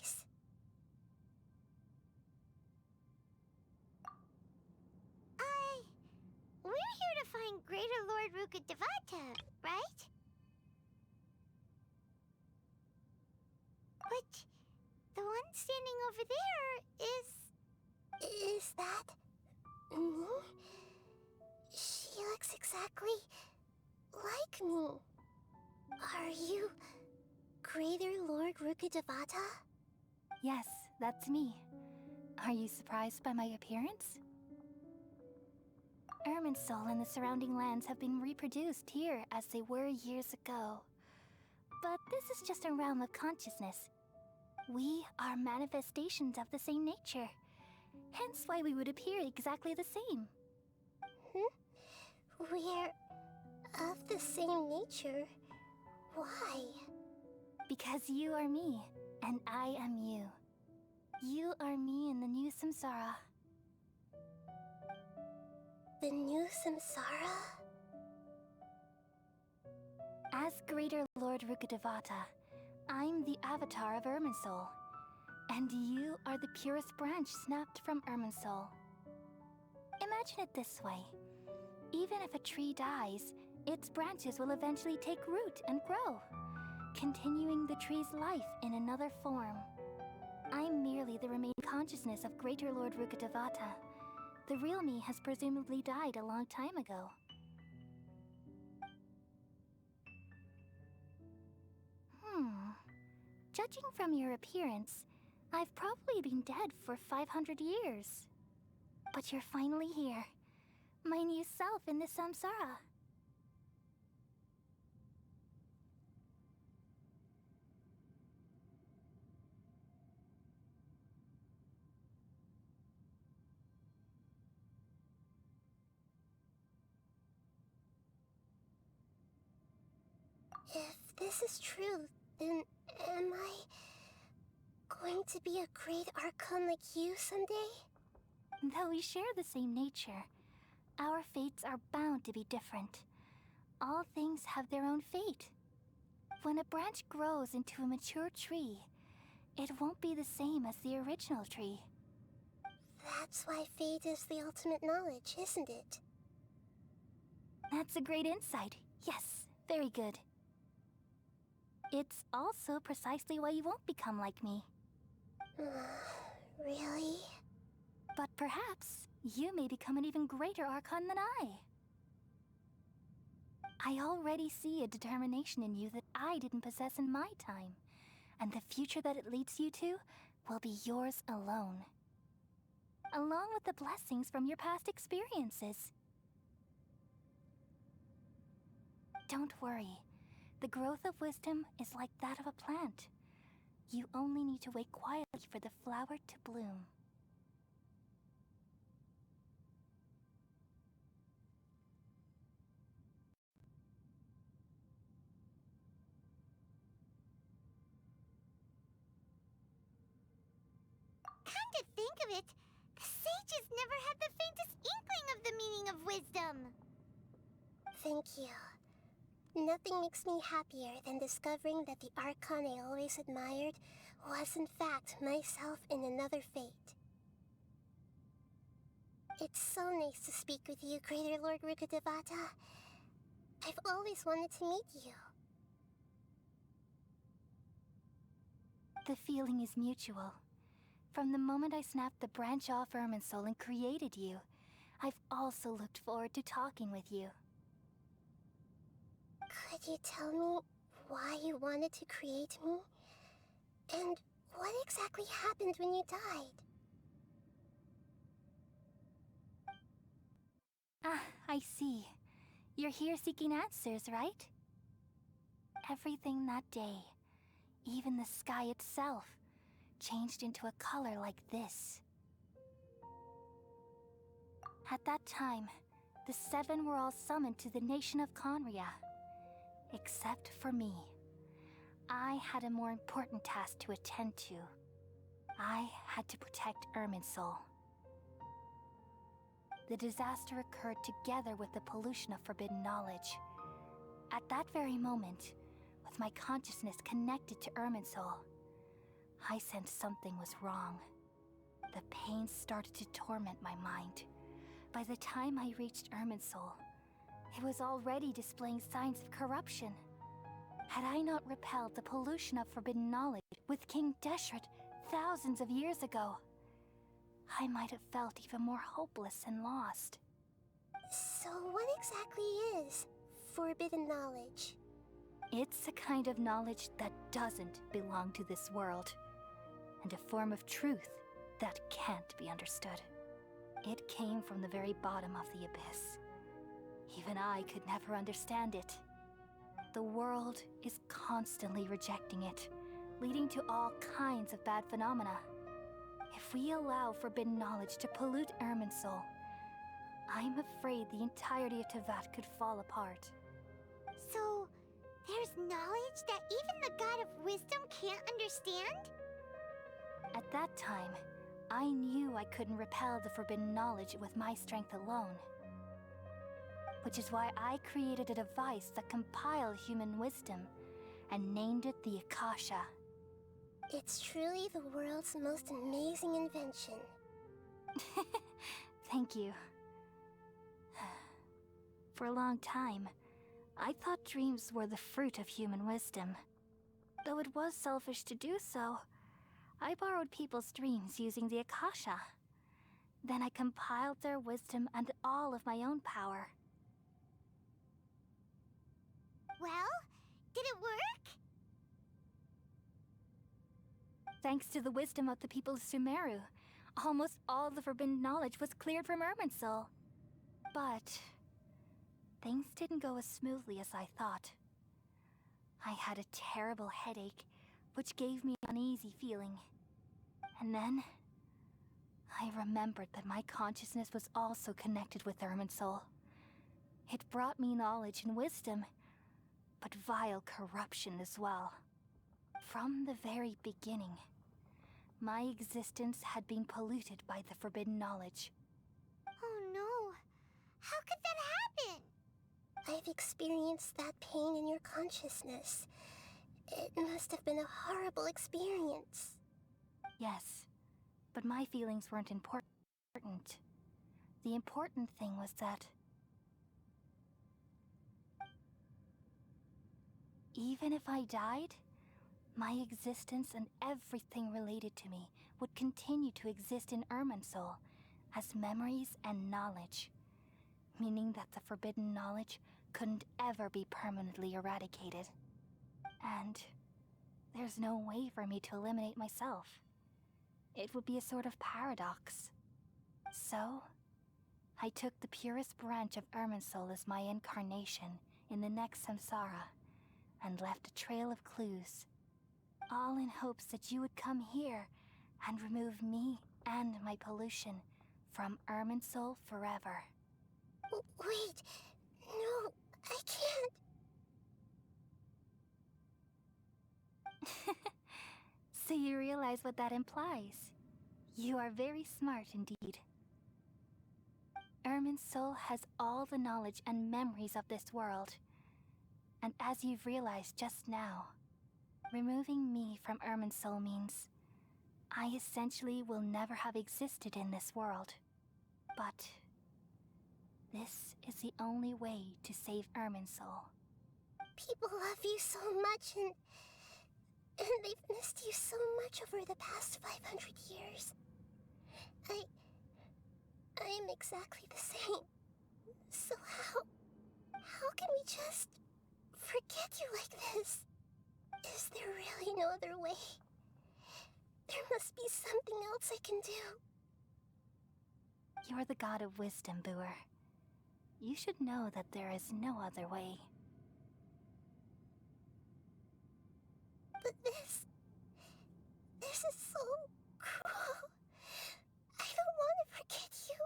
trees. We're here to find Greater Lord Rukkhadevata, right? But the one standing over there is... Is that me? She looks exactly like me. Are you Greater Lord Rukkhadevata? Yes, that's me. Are you surprised by my appearance? Irminsul and the surrounding lands have been reproduced here as they were years ago. But this is just a realm of consciousness. We are manifestations of the same nature. Hence why we would appear exactly the same. We're of the same nature. Why? Because you are me, and I am you. You are me in the new samsara. The new samsara? As Greater Lord Rukkhadevata, I'm the avatar of Irminsul, and you are the purest branch snapped from Irminsul. Imagine it this way. Even if a tree dies, its branches will eventually take root and grow, continuing the tree's life in another form. I'm merely the remaining consciousness of Greater Lord Rukkhadevata. The real me has presumably died a long time ago. Judging from your appearance, I've probably been dead for 500 years. But you're finally here. My new self in the samsara. If this is true, then am I going to be a great archon like you someday? Though we share the same nature, our fates are bound to be different. All things have their own fate. When a branch grows into a mature tree, it won't be the same as the original tree. That's why fate is the ultimate knowledge, isn't it? That's a great insight. Yes, very good. It's also precisely why you won't become like me. Really? But perhaps you may become an even greater archon than I. I already see a determination in you that I didn't possess in my time, and the future that it leads you to will be yours alone, along with the blessings from your past experiences. Don't worry. The growth of wisdom is like that of a plant. You only need to wait quietly for the flower to bloom. Come to think of it, the sages never had the faintest inkling of the meaning of wisdom. Thank you. Nothing makes me happier than discovering that the archon I always admired was in fact myself in another fate. It's so nice to speak with you, Greater Lord Rukkhadevata. I've always wanted to meet you. The feeling is mutual. From the moment I snapped the branch off Irminsul and created you, I've also looked forward to talking with you. Could you tell me why you wanted to create me? And what exactly happened when you died? Ah, I see. You're here seeking answers, right? Everything that day, even the sky itself, changed into a color like this. At that time, the seven were all summoned to the nation of Conria. Except for me. I had a more important task to attend to. I had to protect Irminsul. The disaster occurred together with the pollution of forbidden knowledge. At that very moment, with my consciousness connected to Irminsul, I sensed something was wrong. The pain started to torment my mind. By the time I reached Irminsul, it was already displaying signs of corruption. Had I not repelled the pollution of forbidden knowledge with King Deshret thousands of years ago, I might have felt even more hopeless and lost. So what exactly is forbidden knowledge? It's a kind of knowledge that doesn't belong to this world, and a form of truth that can't be understood. It came from the very bottom of the abyss. Even I could never understand it. The world is constantly rejecting it, leading to all kinds of bad phenomena. If we allow forbidden knowledge to pollute Irminsul, I'm afraid the entirety of Tevat could fall apart. So, there's knowledge that even the God of Wisdom can't understand? At that time, I knew I couldn't repel the forbidden knowledge with my strength alone. Which is why I created a device that compiled human wisdom and named it the Akasha. It's truly the world's most amazing invention. Thank you. For a long time, I thought dreams were the fruit of human wisdom. Though it was selfish to do so, I borrowed people's dreams using the Akasha. Then I compiled their wisdom and all of my own power. Well, did it work? Thanks to the wisdom of the people of Sumeru, almost all the forbidden knowledge was cleared from Irminsul. But things didn't go as smoothly as I thought. I had a terrible headache, which gave me an uneasy feeling. And then I remembered that my consciousness was also connected with Irminsul. It brought me knowledge and wisdom, but vile corruption as well. From the very beginning, my existence had been polluted by the forbidden knowledge. Oh no. How could that happen? I've experienced that pain in your consciousness. It must have been a horrible experience. Yes, but my feelings weren't important. The important thing was that even if I died, my existence and everything related to me would continue to exist in Irminsul as memories and knowledge, meaning that the forbidden knowledge couldn't ever be permanently eradicated. And there's no way for me to eliminate myself. It would be a sort of paradox. So, I took the purest branch of Irminsul as my incarnation in the next samsara, and left a trail of clues, all in hopes that you would come here and remove me and my pollution from Irminsul forever. Wait, no, I can't. So you realize what that implies. You are very smart indeed. Irminsul has all the knowledge and memories of this world. And as you've realized just now, removing me from Irminsul means I essentially will never have existed in this world. But this is the only way to save Irminsul. People love you so much, and they've missed you so much over the past 500 years. I am exactly the same. So how can we just forget you like this? Is there really no other way? There must be something else I can do. You're the god of wisdom, Booer. You should know that there is no other way. But this is so cruel. I don't want to forget you.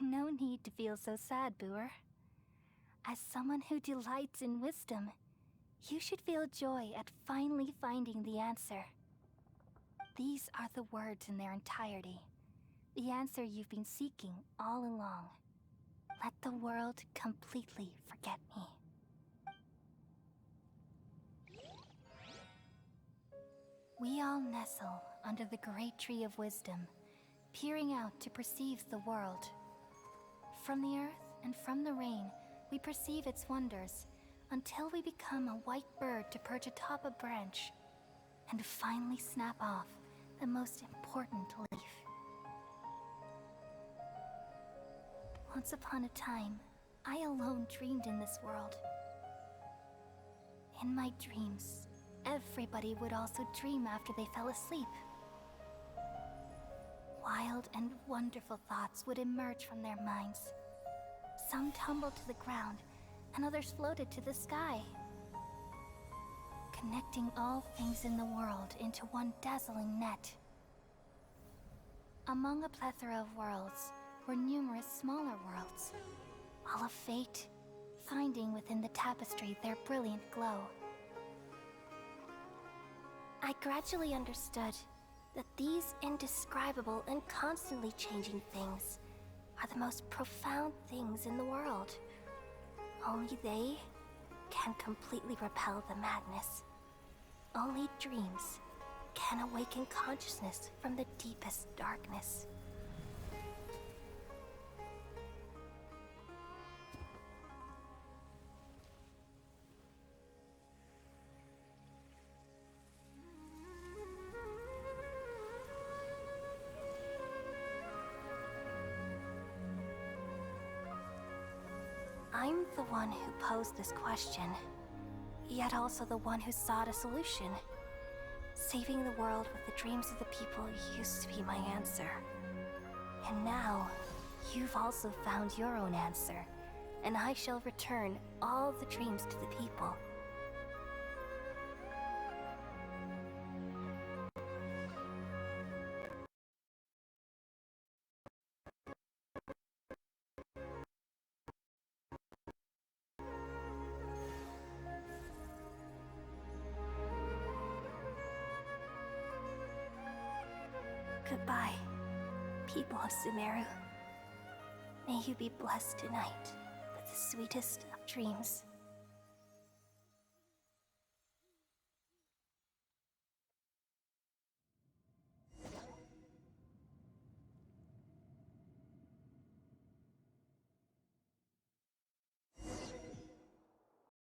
No need to feel so sad, Booer. As someone who delights in wisdom, you should feel joy at finally finding the answer. These are the words in their entirety. The answer you've been seeking all along. Let the world completely forget me. We all nestle under the great tree of wisdom, peering out to perceive the world. From the earth and from the rain, we perceive its wonders, until we become a white bird to perch atop a branch, and finally snap off the most important leaf. Once upon a time, I alone dreamed in this world. In my dreams, everybody would also dream after they fell asleep. Wild and wonderful thoughts would emerge from their minds. Some tumbled to the ground, and others floated to the sky, connecting all things in the world into one dazzling net. Among a plethora of worlds were numerous smaller worlds, all of fate, finding within the tapestry their brilliant glow. I gradually understood that these indescribable and constantly changing things are the most profound things in the world. Only they can completely repel the madness. Only dreams can awaken consciousness from the deepest darkness. I'm the one who posed this question, yet also the one who sought a solution. Saving the world with the dreams of the people used to be my answer. And now, you've also found your own answer, and I shall return all the dreams to the people. Goodbye, people of Sumeru. May you be blessed tonight with the sweetest of dreams.